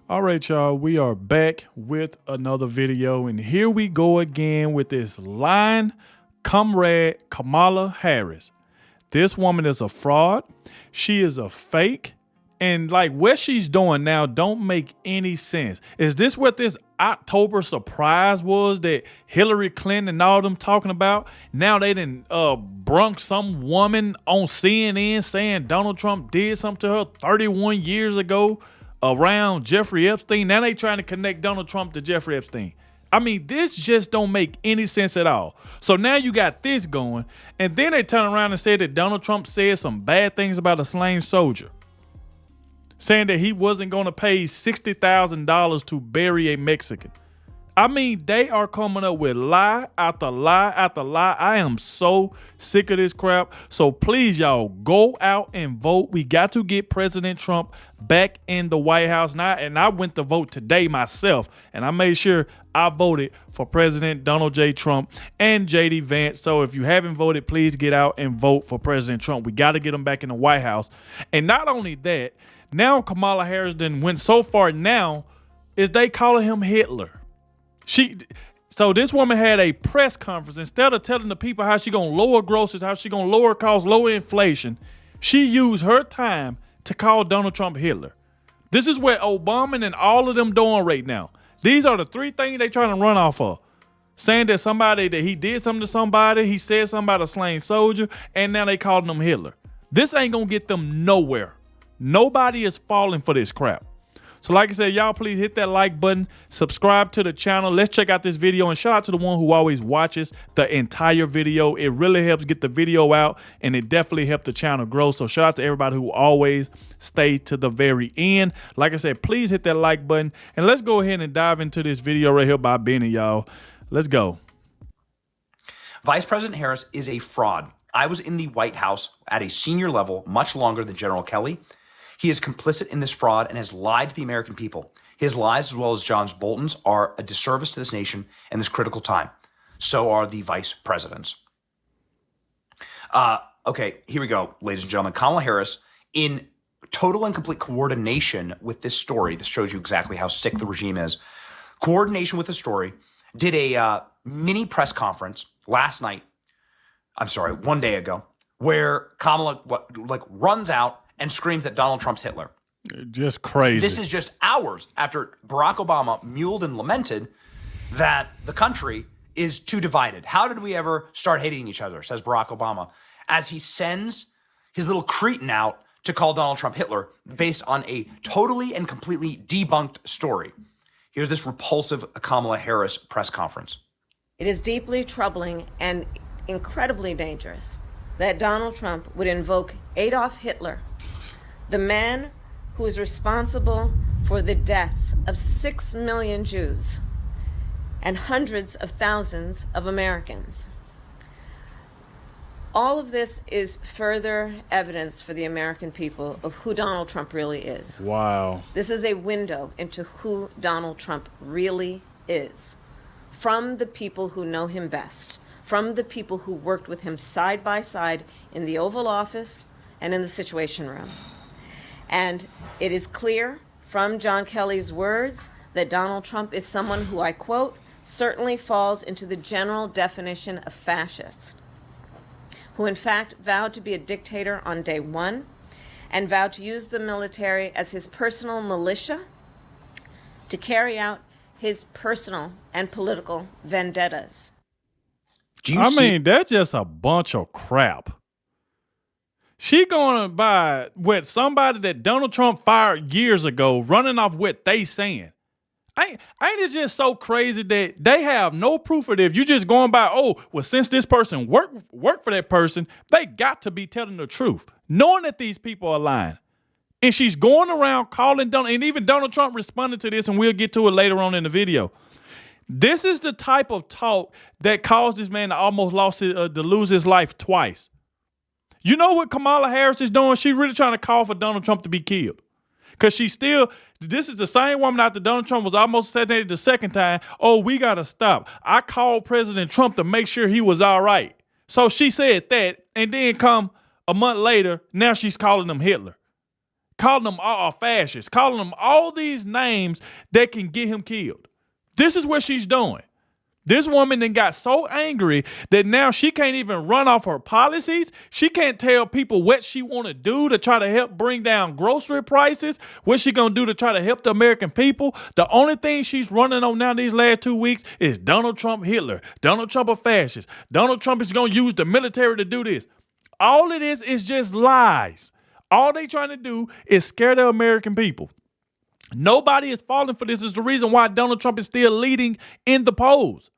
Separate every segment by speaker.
Speaker 1: All right, y'all, we are back with another video, and here we go again with this lying comrade Kamala Harris. This woman is a fraud. She is a fake. And like what she's doing now don't make any sense. Is this what this October surprise was that Hillary Clinton and all them talking about? Now they done brunk some woman on CNN saying Donald Trump did something to her 31 years ago around Jeffrey Epstein. Now they trying to connect Donald Trump to Jeffrey Epstein. I mean, this just don't make any sense at all. So now you got this going, and then they turn around and say that Donald Trump said some bad things about a slain soldier, saying that he wasn't going to pay $60,000 to bury a Mexican. I mean, they are coming up with lie after lie after lie. I am so sick of this crap. So please, y'all, go out and vote. We got to get President Trump back in the White House. And I went to vote today myself, and I made sure I voted for President Donald J. Trump and J.D. Vance. So if you haven't voted, please get out and vote for President Trump. We got to get him back in the White House. And not only that, now Kamala Harris done went so far now is they calling him Hitler. So this woman had a press conference. Instead of telling the people how she gonna lower groceries, how she gonna lower costs, lower inflation, she used her time to call Donald Trump Hitler. This is what Obama and all of them doing right now. These are the three things they trying to run off of. Saying that he did something to somebody, he said something about a slain soldier, and now they calling him Hitler. This ain't gonna get them nowhere. Nobody is falling for this crap. So like I said, y'all please hit that like button, subscribe to the channel. Let's check out this video, and shout out to the one who always watches the entire video. It really helps get the video out, and it definitely helps the channel grow. So shout out to everybody who always stay to the very end. Like I said, please hit that like button, and let's go ahead and dive into this video right here by Benny, y'all. Let's go.
Speaker 2: Vice President Harris is a fraud. I was in the White House at a senior level much longer than General Kelly. He is complicit in this fraud and has lied to the American people. His lies, as well as John Bolton's, are a disservice to this nation in this critical time. So are the vice presidents. Okay, here we go, ladies and gentlemen. Kamala Harris, in total and complete coordination with this story, this shows you exactly how sick the regime is, coordination with the story, did a mini press conference last night, one day ago, where Kamala runs out and screams that Donald Trump's Hitler.
Speaker 1: Just crazy.
Speaker 2: This is just hours after Barack Obama muled and lamented that the country is too divided. How did we ever start hating each other, says Barack Obama, as he sends his little cretin out to call Donald Trump Hitler based on a totally and completely debunked story. Here's this repulsive Kamala Harris press conference.
Speaker 3: It is deeply troubling and incredibly dangerous that Donald Trump would invoke Adolf Hitler, the man who is responsible for the deaths of 6 million Jews and hundreds of thousands of Americans. All of this is further evidence for the American people of who Donald Trump really is.
Speaker 1: Wow.
Speaker 3: This is a window into who Donald Trump really is, from the people who know him best, from the people who worked with him side by side in the Oval Office and in the Situation Room. And it is clear from John Kelly's words that Donald Trump is someone who, I quote, certainly falls into the general definition of fascist, who in fact vowed to be a dictator on day one and vowed to use the military as his personal militia to carry out his personal and political vendettas.
Speaker 1: I mean, that's just a bunch of crap. She going by with somebody that Donald Trump fired years ago, running off what they saying. Ain't it just so crazy that they have no proof of it? If you just going by, oh, well, since this person worked for that person, they got to be telling the truth, knowing that these people are lying. And she's going around calling Donald, and even Donald Trump responded to this, and we'll get to it later on in the video. This is the type of talk that caused this man to almost to lose his life twice. You know what Kamala Harris is doing? She's really trying to call for Donald Trump to be killed. Because this is the same woman after Donald Trump was almost assassinated the second time. Oh, we got to stop. I called President Trump to make sure he was all right. So she said that, and then come a month later, now she's calling him Hitler. calling them all fascists, calling them all these names that can get him killed. This is what she's doing. This woman then got so angry that now she can't even run off her policies. She can't tell people what she want to do to try to help bring down grocery prices, what she going to do to try to help the American people. The only thing she's running on now these last 2 weeks is Donald Trump Hitler. Donald Trump a fascist. Donald Trump is going to use the military to do this. All of this is just lies. All they trying to do is scare the American people. Nobody is falling for this. Is the reason why Donald Trump is still leading in the polls.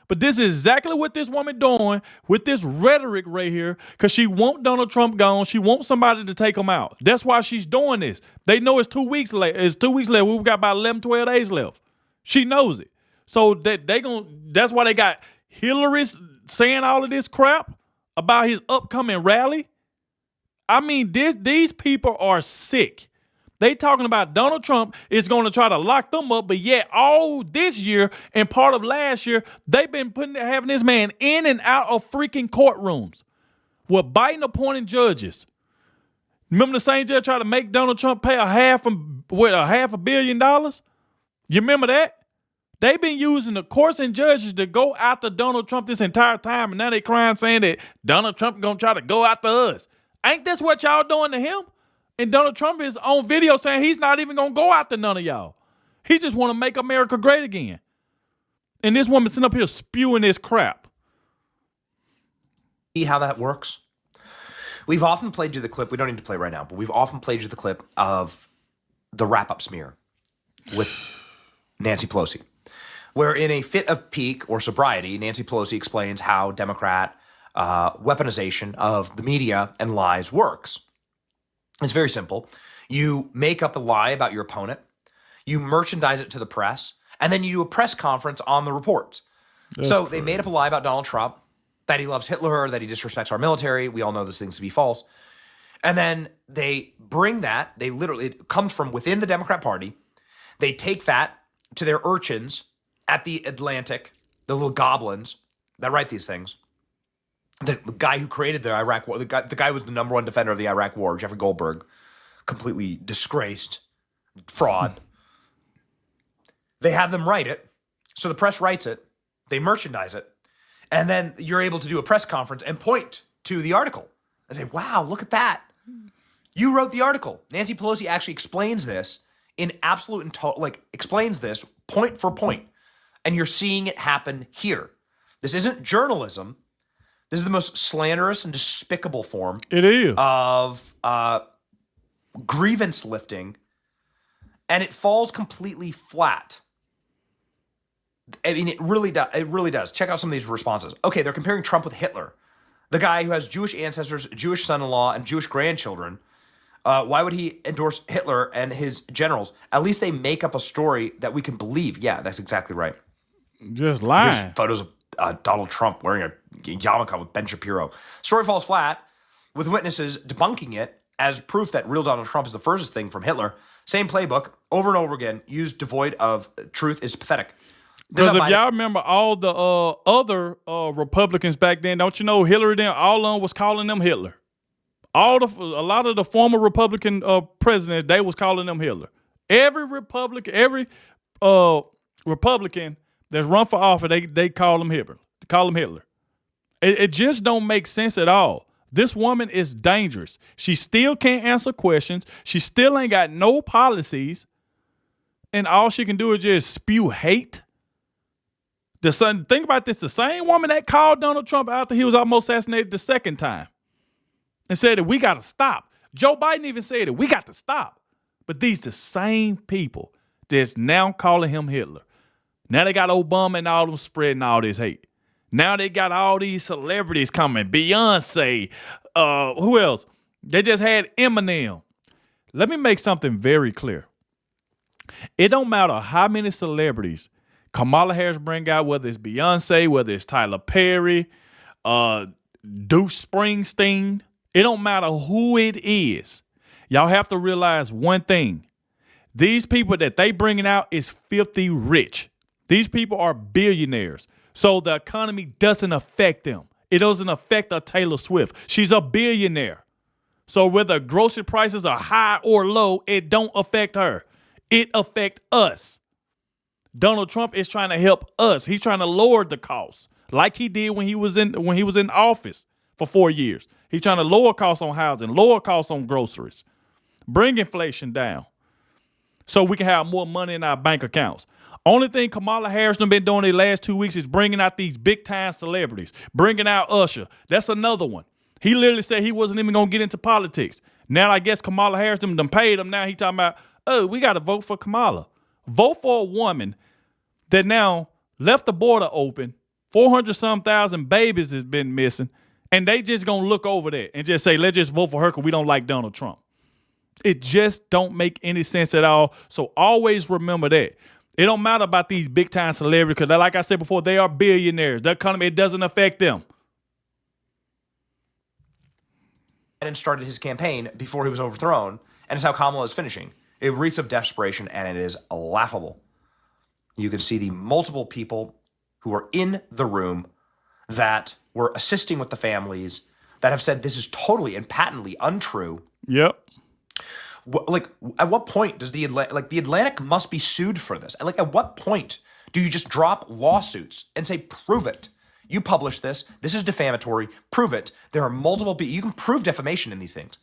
Speaker 1: But this is exactly what this woman doing with this rhetoric right here, because she want Donald Trump gone. She wants somebody to take him out. That's why she's doing this. They know it's 2 weeks left. It's 2 weeks left. We've got about 11, 12 days left. She knows it. So that's why they got Hillary saying all of this crap about his upcoming rally. I mean, these people are sick. They talking about Donald Trump is going to try to lock them up, but yet all this year and part of last year, they've been having this man in and out of freaking courtrooms with Biden appointing judges. Remember the same judge tried to make Donald Trump pay a half $500 million? You remember that? They've been using the courts and judges to go after Donald Trump this entire time, and now they crying saying that Donald Trump going to try to go after us. Ain't this what y'all doing to him? And Donald Trump is on video saying he's not even going to go after none of y'all. He just want to make America great again. And this woman sitting up here spewing this crap.
Speaker 2: See how that works? We've often played you the clip. We don't need to play right now, but we've often played you the clip of the wrap-up smear with Nancy Pelosi, where in a fit of pique or sobriety, Nancy Pelosi explains how Democrat weaponization of the media and lies works. It's very simple. You make up a lie about your opponent, you merchandise it to the press, and then you do a press conference on the reports. So they made up a lie about Donald Trump, that he loves Hitler, that he disrespects our military. We all know those things to be false. And then they bring that, it comes from within the Democrat Party. They take that to their urchins at the Atlantic, the little goblins that write these things. The guy who created the Iraq War, the guy who was the number one defender of the Iraq War, Jeffrey Goldberg, completely disgraced, fraud. They have them write it. So the press writes it. They merchandise it. And then you're able to do a press conference and point to the article and say, wow, look at that. You wrote the article. Nancy Pelosi actually explains this in absolute and total, explains this point for point. And you're seeing it happen here. This isn't journalism. This is the most slanderous and despicable form of grievance lifting, and it falls completely flat. I mean, it really does. It really does. Check out some of these responses. Okay, they're comparing Trump with Hitler, the guy who has Jewish ancestors, Jewish son-in-law, and Jewish grandchildren. Why would he endorse Hitler and his generals? At least they make up a story that we can believe. Yeah, that's exactly right.
Speaker 1: Just lying.
Speaker 2: Here's photos of Donald Trump wearing a yarmulke with Ben Shapiro. Story falls flat, with witnesses debunking it as proof that real Donald Trump is the furthest thing from Hitler. Same playbook, over and over again, used devoid of truth is pathetic.
Speaker 1: Because if y'all remember all the other Republicans back then, don't you know Hillary then, all of them was calling them Hitler. A lot of the former Republican presidents, they was calling them Hitler. Every Republican that's run for office, they call him Hitler. They call him Hitler. It just don't make sense at all. This woman is dangerous. She still can't answer questions. She still ain't got no policies. And all she can do is just spew hate. Think about this. The same woman that called Donald Trump after he was almost assassinated the second time and said that we got to stop. Joe Biden even said it. We got to stop. But these the same people that's now calling him Hitler. Now they got Obama and all them spreading all this hate. Now they got all these celebrities coming. Beyonce. Who else? They just had Eminem. Let me make something very clear. It don't matter how many celebrities Kamala Harris bring out, whether it's Beyonce, whether it's Tyler Perry, Deuce Springsteen. It don't matter who it is. Y'all have to realize one thing. These people that they bringing out is filthy rich. These people are billionaires. So the economy doesn't affect them. It doesn't affect a Taylor Swift. She's a billionaire. So whether grocery prices are high or low, it don't affect her. It affect us. Donald Trump is trying to help us. He's trying to lower the costs, like he did when he was in office for 4 years. He's trying to lower costs on housing, lower costs on groceries, bring inflation down, so we can have more money in our bank accounts. Only thing Kamala Harris has been doing the last 2 weeks is bringing out these big time celebrities, bringing out Usher. That's another one. He literally said he wasn't even going to get into politics. Now I guess Kamala Harris done paid him. Now he talking about, oh, we got to vote for Kamala. Vote for a woman that now left the border open. 400-some thousand babies has been missing. And they just going to look over that and just say, let's just vote for her because we don't like Donald Trump. It just don't make any sense at all. So always remember that. It don't matter about these big time celebrities because, like I said before, they are billionaires. The economy, it doesn't affect them.
Speaker 2: And started his campaign before he was overthrown, and it's how Kamala is finishing. It reeks of desperation, and it is laughable. You can see the multiple people who are in the room that were assisting with the families that have said this is totally and patently untrue.
Speaker 1: Yep.
Speaker 2: Like, at what point does the Atlantic must be sued for this? And like, at what point do you just drop lawsuits and say, prove it? You publish this. This is defamatory. Prove it. There are multiple people. You can prove defamation in these things.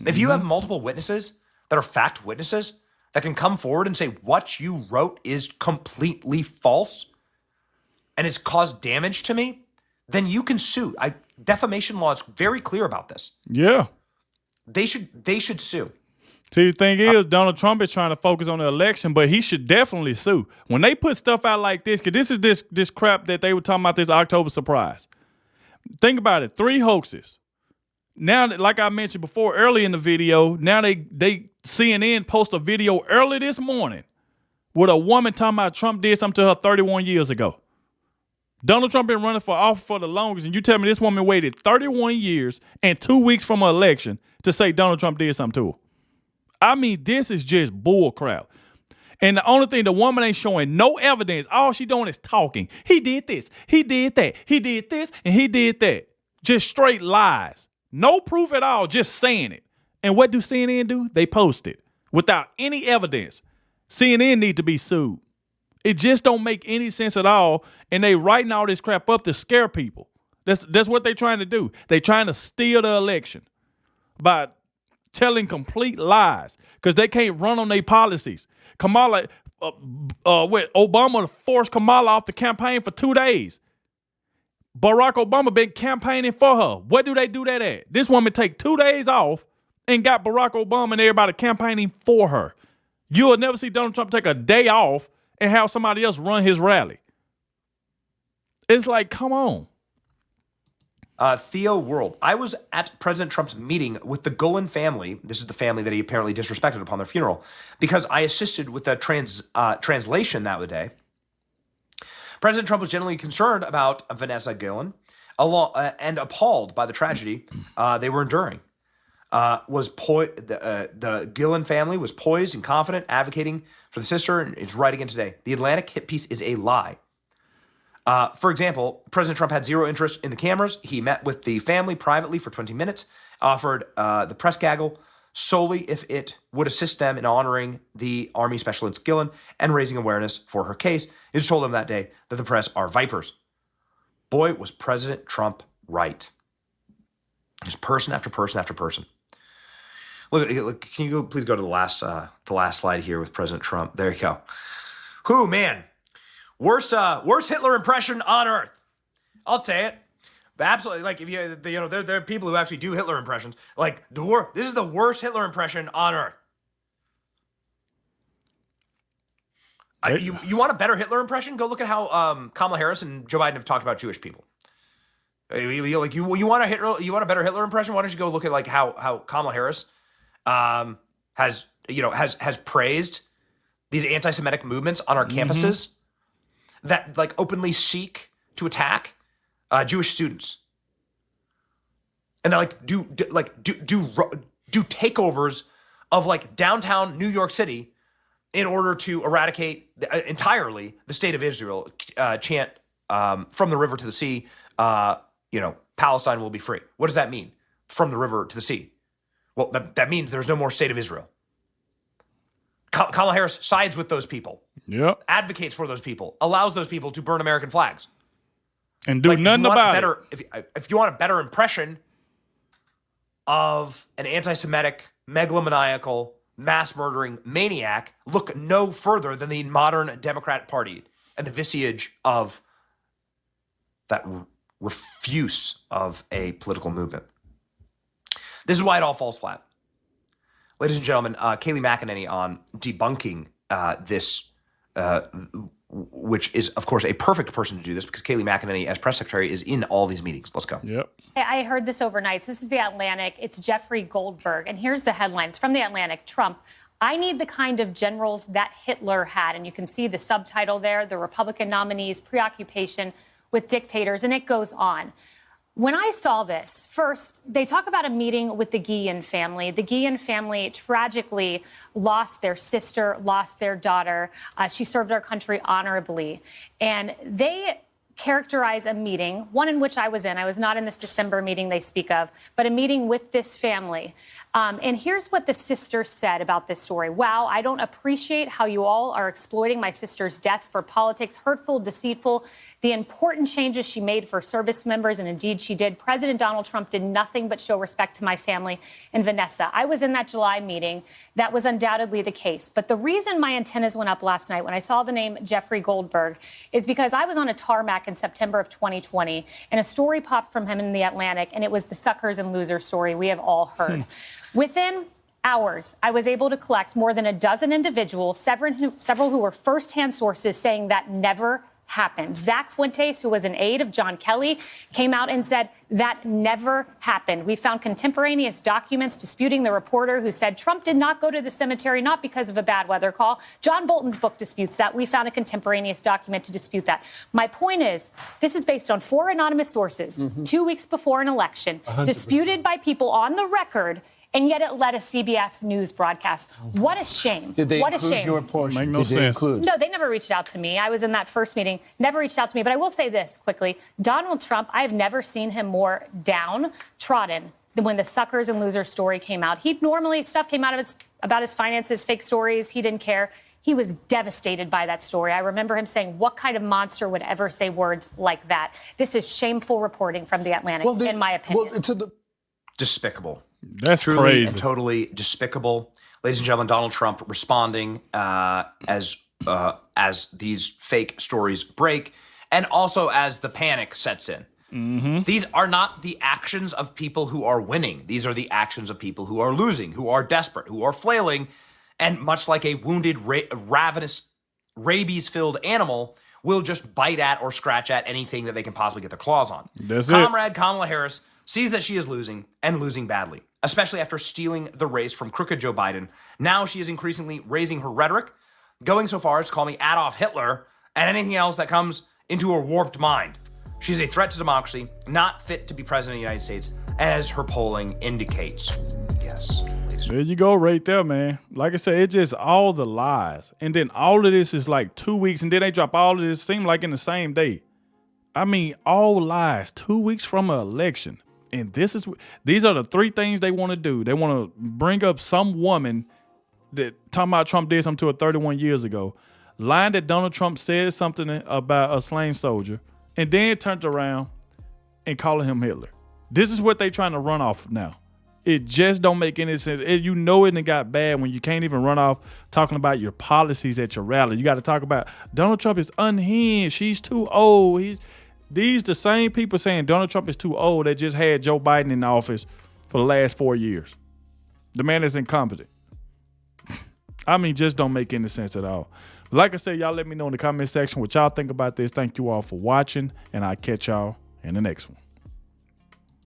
Speaker 2: If you have multiple witnesses that are fact witnesses that can come forward and say what you wrote is completely false and it's caused damage to me, then you can sue. Defamation law is very clear about this.
Speaker 1: Yeah.
Speaker 2: They should sue.
Speaker 1: See, the thing is, Donald Trump is trying to focus on the election, but he should definitely sue. When they put stuff out like this, because this is this crap that they were talking about, this October surprise. Think about it. 3 hoaxes. Now, like I mentioned before, early in the video, now they CNN post a video early this morning with a woman talking about Trump did something to her 31 years ago. Donald Trump been running for office for the longest, and you tell me this woman waited 31 years and 2 weeks from her election to say Donald Trump did something to her. I mean, this is just bull crap. And the only thing, the woman ain't showing no evidence. All she doing is talking. He did this. He did that. He did this. And he did that. Just straight lies. No proof at all. Just saying it. And what do CNN do? They post it without any evidence. CNN need to be sued. It just don't make any sense at all. And they writing all this crap up to scare people. That's what they trying to do. They trying to steal the election by telling complete lies because they can't run on their policies. Kamala, Obama forced Kamala off the campaign for 2 days. Barack Obama been campaigning for her. What do they do that at? This woman take 2 days off and got Barack Obama and everybody campaigning for her. You'll never see Donald Trump take a day off and have somebody else run his rally. It's like, come on.
Speaker 2: Theo World. I was at President Trump's meeting with the Gulen family. This is the family that he apparently disrespected upon their funeral because I assisted with the translation that day. President Trump was genuinely concerned about Vanessa Gulen and appalled by the tragedy they were enduring. The Gulen family was poised and confident, advocating for the sister, and it's right again today. The Atlantic hit piece is a lie. For example, President Trump had zero interest in the cameras. He met with the family privately for 20 minutes, offered the press gaggle solely if it would assist them in honoring the Army Special Agent Gulen and raising awareness for her case. He just told them that day that the press are vipers. Boy, was President Trump right. Just person after person after person. Look, can you please go to the last slide here with President Trump? There you go. Whew, man. Worst Hitler impression on earth. I'll say it. But absolutely, like if there are people who actually do Hitler impressions. Like this is the worst Hitler impression on earth. You want a better Hitler impression? Go look at how Kamala Harris and Joe Biden have talked about Jewish people. You want a better Hitler impression? Why don't you go look at like how Kamala Harris has praised these anti-Semitic movements on our campuses that like openly seek to attack Jewish students, and they do takeovers of like downtown New York City in order to eradicate entirely the state of Israel. Chant from the river to the sea, Palestine will be free. What does that mean? From the river to the sea. Well, that means there's no more state of Israel. Kamala Harris sides with those people,
Speaker 1: Yep.
Speaker 2: advocates for those people, allows those people to burn American flags.
Speaker 1: And do nothing about it.
Speaker 2: If you want a better impression of an anti-Semitic, megalomaniacal, mass-murdering maniac, look no further than the modern Democrat Party and the visage of that refuse of a political movement. This is why it all falls flat. Ladies and gentlemen, Kayleigh McEnany on debunking this, which is, of course, a perfect person to do this because Kayleigh McEnany, as press secretary, is in all these meetings. Let's go.
Speaker 1: Yep.
Speaker 4: I heard this overnight. So this is The Atlantic. It's Jeffrey Goldberg. And here's the headlines from The Atlantic. Trump, I need the kind of generals that Hitler had. And you can see the subtitle there, the Republican nominee's preoccupation with dictators. And it goes on. When I saw this, first, they talk about a meeting with the Guillen family. The Guillen family tragically lost their sister, lost their daughter. She served our country honorably. And they characterize a meeting, one in which I was in. I was not in this December meeting they speak of, but a meeting with this family. And here's what the sister said about this story. Wow, I don't appreciate how you all are exploiting my sister's death for politics, hurtful, deceitful, the important changes she made for service members, and indeed she did. President Donald Trump did nothing but show respect to my family and Vanessa. I was in that July meeting. That was undoubtedly the case. But the reason my antennas went up last night when I saw the name Jeffrey Goldberg is because I was on a tarmac in September of 2020, and a story popped from him in The Atlantic, and it was the suckers and losers story we have all heard. Within hours, I was able to collect more than a dozen individuals, several who were firsthand sources saying that never happened. Zach Fuentes, who was an aide of John Kelly, came out and said that never happened. We found contemporaneous documents disputing the reporter who said Trump did not go to the cemetery, not because of a bad weather call. John Bolton's book disputes that. We found a contemporaneous document to dispute that. My point is, this is based on 4 anonymous sources, 2 weeks before an election, 100%. Disputed by people on the record. And yet it led a CBS News broadcast. What a shame.
Speaker 5: Did they
Speaker 4: what a
Speaker 5: include
Speaker 4: shame.
Speaker 5: your portion?
Speaker 1: Make no sense.
Speaker 4: No, they never reached out to me. I was in that first meeting, never reached out to me. But I will say this quickly. Donald Trump, I have never seen him more downtrodden than when the suckers and losers story came out. Stuff came out of about his finances, fake stories. He didn't care. He was devastated by that story. I remember him saying, what kind of monster would ever say words like that? This is shameful reporting from The Atlantic, in my opinion.
Speaker 2: Despicable.
Speaker 1: That's
Speaker 2: truly
Speaker 1: crazy.
Speaker 2: And totally despicable. Ladies and gentlemen, Donald Trump responding as these fake stories break, and also as the panic sets in. Mm-hmm. These are not the actions of people who are winning. These are the actions of people who are losing, who are desperate, who are flailing, and much like a wounded, ravenous, rabies-filled animal, will just bite at or scratch at anything that they can possibly get their claws on. Comrade Kamala Harris sees that she is losing, and losing badly, especially after stealing the race from crooked Joe Biden. Now she is increasingly raising her rhetoric, going so far as to call me Adolf Hitler and anything else that comes into her warped mind. She's a threat to democracy, not fit to be president of the United States, as her polling indicates. Yes.
Speaker 1: There you go right there, man. Like I said, it's just all the lies. And then all of this is like 2 weeks, and then they drop all of this, seem like in the same day. I mean, all lies, 2 weeks from an election. And these are the 3 things they want to do. They want to bring up some woman that talking about Trump did something to her 31 years ago, lying that Donald Trump said something about a slain soldier, and then turned around and calling him Hitler. This is what they trying to run off now. It just don't make any sense. You know it got bad when you can't even run off talking about your policies at your rally. You got to talk about Donald Trump is unhinged. He's too old. These the same people saying Donald Trump is too old that just had Joe Biden in office for the last 4 years. The man is incompetent. I mean, just don't make any sense at all. Like I said, y'all let me know in the comment section what y'all think about this. Thank you all for watching, and I'll catch y'all in the next one.